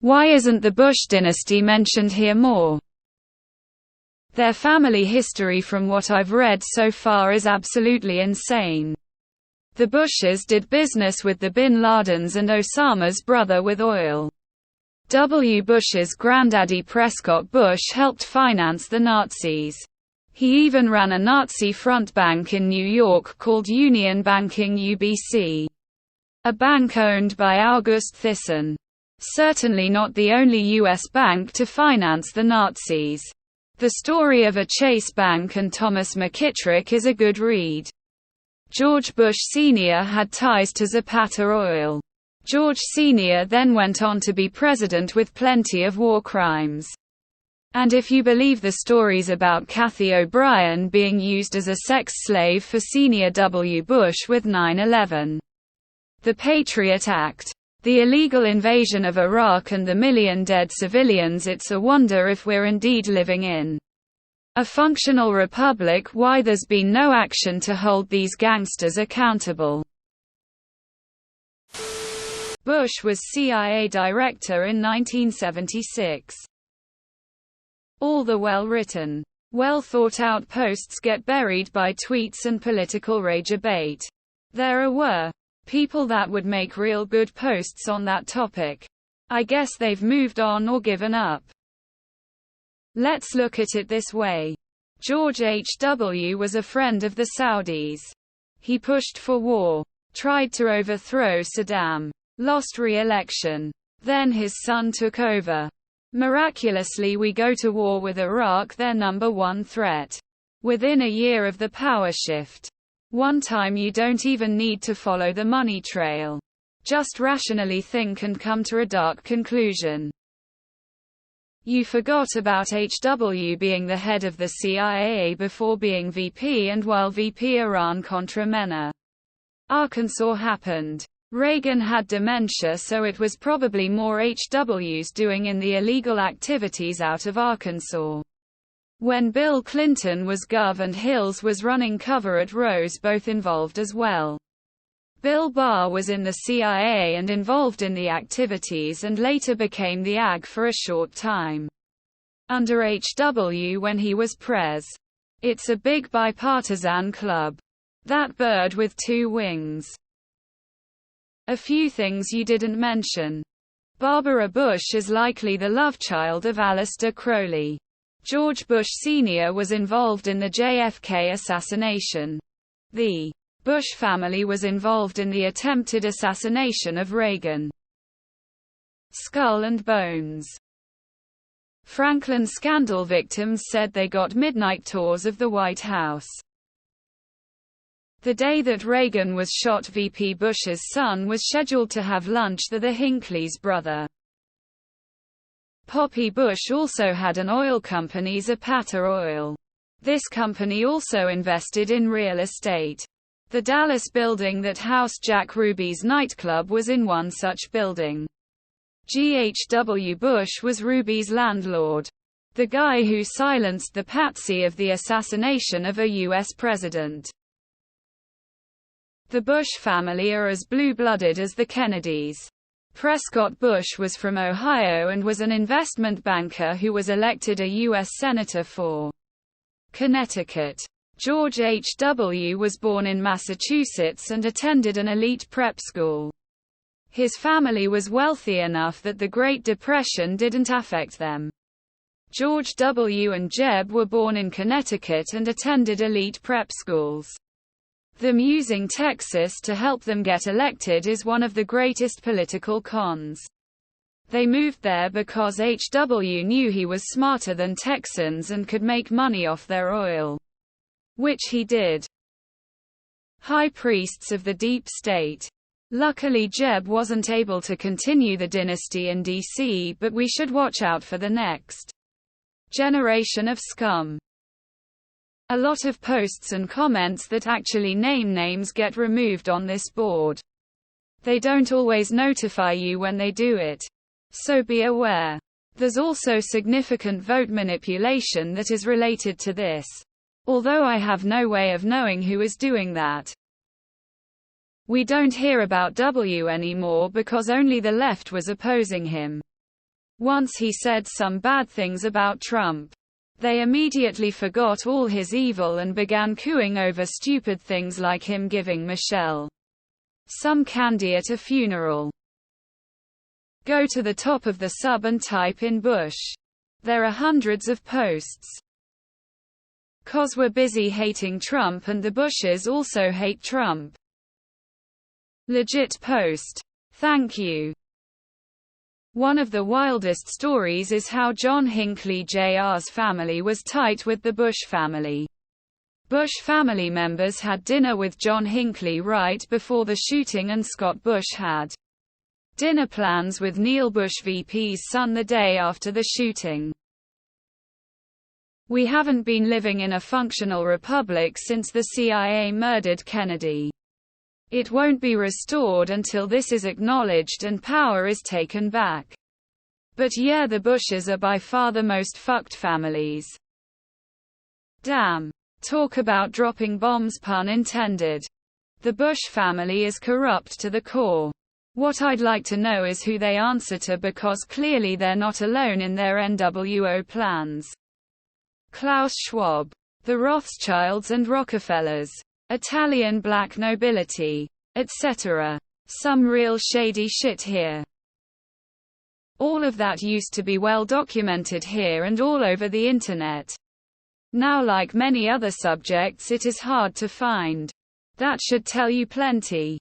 Why isn't the Bush dynasty mentioned here more? Their family history, from what I've read so far, is absolutely insane. The Bushes did business with the Bin Ladens and Osama's brother with oil. W. Bush's granddaddy Prescott Bush helped finance the Nazis. He even ran a Nazi front bank in New York called Union Banking UBC. A bank owned by August Thyssen. Certainly not the only U.S. bank to finance the Nazis. The story of a Chase Bank and Thomas McKittrick is a good read. George Bush Sr. had ties to Zapata Oil. George Sr. then went on to be president with plenty of war crimes. And if you believe the stories about Kathy O'Brien being used as a sex slave for Senior W. Bush with 9/11. The Patriot Act. The illegal invasion of Iraq and the million dead civilians, it's a wonder if we're indeed living in a functional republic, why there's been no action to hold these gangsters accountable. Bush was CIA director in 1976. All the well-written, well-thought-out posts get buried by tweets and political rage-abate. There were people that would make real good posts on that topic. I guess they've moved on or given up. Let's look at it this way. George H.W. was a friend of the Saudis. He pushed for war, tried to overthrow Saddam, lost re-election. Then his son took over. Miraculously, we go to war with Iraq, their number one threat. Within a year of the power shift. One time you don't even need to follow the money trail. Just rationally think and come to a dark conclusion. You forgot about HW being the head of the CIA before being VP, and while VP Iran-Contra MENA, Arkansas happened. Reagan had dementia, so it was probably more HW's doing in the illegal activities out of Arkansas. When Bill Clinton was Gov and Hills was running cover at Rose, both involved as well. Bill Barr was in the CIA and involved in the activities, and later became the AG for a short time under HW when he was Prez. It's a big bipartisan club. That bird with two wings. A few things you didn't mention. Barbara Bush is likely the love child of Aleister Crowley. George Bush Sr. was involved in the JFK assassination. The Bush family was involved in the attempted assassination of Reagan. Skull and bones. Franklin scandal victims said they got midnight tours of the White House. The day that Reagan was shot, VP Bush's son was scheduled to have lunch with the Hinckley's brother. Poppy Bush also had an oil company, Zapata Oil. This company also invested in real estate. The Dallas building that housed Jack Ruby's nightclub was in one such building. G.H.W. Bush was Ruby's landlord. The guy who silenced the patsy of the assassination of a U.S. president. The Bush family are as blue-blooded as the Kennedys. Prescott Bush was from Ohio and was an investment banker who was elected a U.S. Senator for Connecticut. George H.W. was born in Massachusetts and attended an elite prep school. His family was wealthy enough that the Great Depression didn't affect them. George W. and Jeb were born in Connecticut and attended elite prep schools. Them using Texas to help them get elected is one of the greatest political cons. They moved there because H.W. knew he was smarter than Texans and could make money off their oil. Which he did. High priests of the deep state. Luckily Jeb wasn't able to continue the dynasty in D.C., but we should watch out for the next generation of scum. A lot of posts and comments that actually name names get removed on this board. They don't always notify you when they do it. So be aware. There's also significant vote manipulation that is related to this. Although I have no way of knowing who is doing that. We don't hear about W anymore because only the left was opposing him. Once he said some bad things about Trump. They immediately forgot all his evil and began cooing over stupid things like him giving Michelle some candy at a funeral. Go to the top of the sub and type in Bush. There are hundreds of posts. 'Cause we're busy hating Trump and the Bushes also hate Trump. Legit post. Thank you. One of the wildest stories is how John Hinckley Jr.'s family was tight with the Bush family. Bush family members had dinner with John Hinckley right before the shooting, and Scott Bush had dinner plans with Neil Bush VP's son the day after the shooting. We haven't been living in a functional republic since the CIA murdered Kennedy. It won't be restored until this is acknowledged and power is taken back. But yeah, the Bushes are by far the most fucked families. Damn. Talk about dropping bombs, pun intended. The Bush family is corrupt to the core. What I'd like to know is who they answer to, because clearly they're not alone in their NWO plans. Klaus Schwab, the Rothschilds and Rockefellers, Italian black nobility, etc. Some real shady shit here. All of that used to be well documented here and all over the internet. Now, like many other subjects, it is hard to find. That should tell you plenty.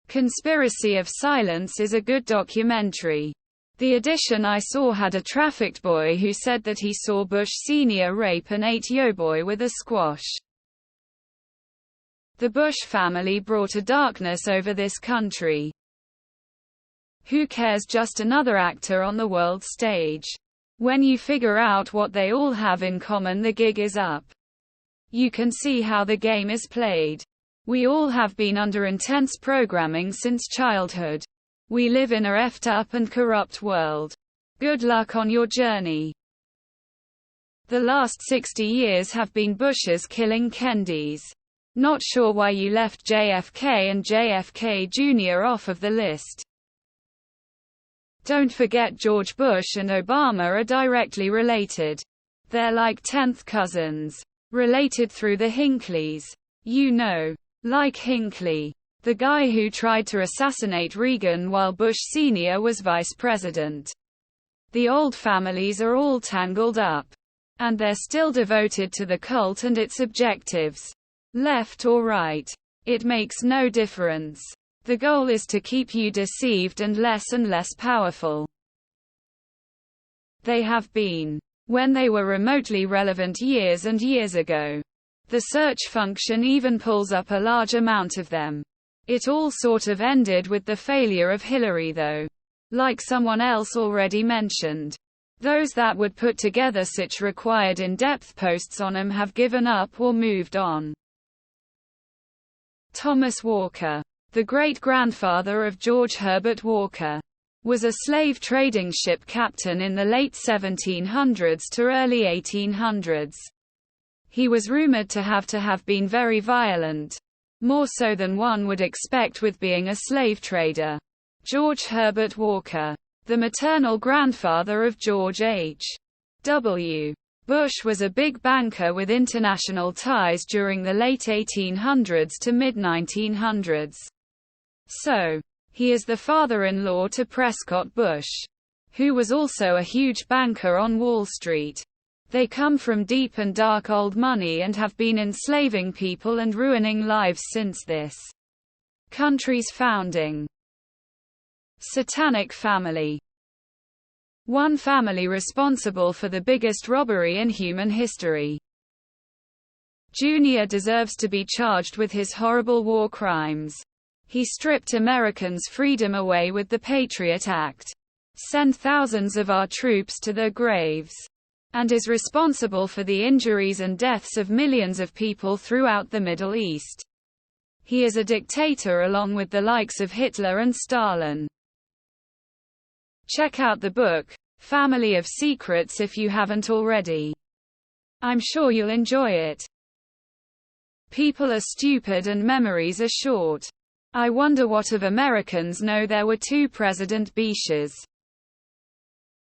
Conspiracy of Silence is a good documentary. The edition I saw had a trafficked boy who said that he saw Bush Sr. rape an 8-year-old boy with a squash. The Bush family brought a darkness over this country. Who cares, just another actor on the world stage. When you figure out what they all have in common, the gig is up. You can see how the game is played. We all have been under intense programming since childhood. We live in a effed up and corrupt world. Good luck on your journey. The last 60 years have been Bushes killing Kennedys. Not sure why you left JFK and JFK Jr. off of the list. Don't forget George Bush and Obama are directly related. They're like 10th cousins. Related through the Hinkleys. You know. Like Hinckley, the guy who tried to assassinate Reagan while Bush Sr. was vice president. The old families are all tangled up. And they're still devoted to the cult and its objectives. Left or right. It makes no difference. The goal is to keep you deceived and less powerful. They have been. When they were remotely relevant years and years ago. The search function even pulls up a large amount of them. It all sort of ended with the failure of Hillary though. Like someone else already mentioned. Those that would put together such required in-depth posts on them have given up or moved on. Thomas Walker, the great-grandfather of George Herbert Walker, was a slave trading ship captain in the late 1700s to early 1800s. He was rumored to have been very violent. More so than one would expect with being a slave trader. George Herbert Walker, the maternal grandfather of George H. W. Bush, was a big banker with international ties during the late 1800s to mid-1900s. So, he is the father-in-law to Prescott Bush, who was also a huge banker on Wall Street. They come from deep and dark old money and have been enslaving people and ruining lives since this country's founding. Satanic family. One family responsible for the biggest robbery in human history. Junior deserves to be charged with his horrible war crimes. He stripped Americans' freedom away with the Patriot Act, sent thousands of our troops to their graves, and is responsible for the injuries and deaths of millions of people throughout the Middle East. He is a dictator along with the likes of Hitler and Stalin. Check out the book, Family of Secrets, if you haven't already. I'm sure you'll enjoy it. People are stupid and memories are short. I wonder what of Americans know there were two President Bushes.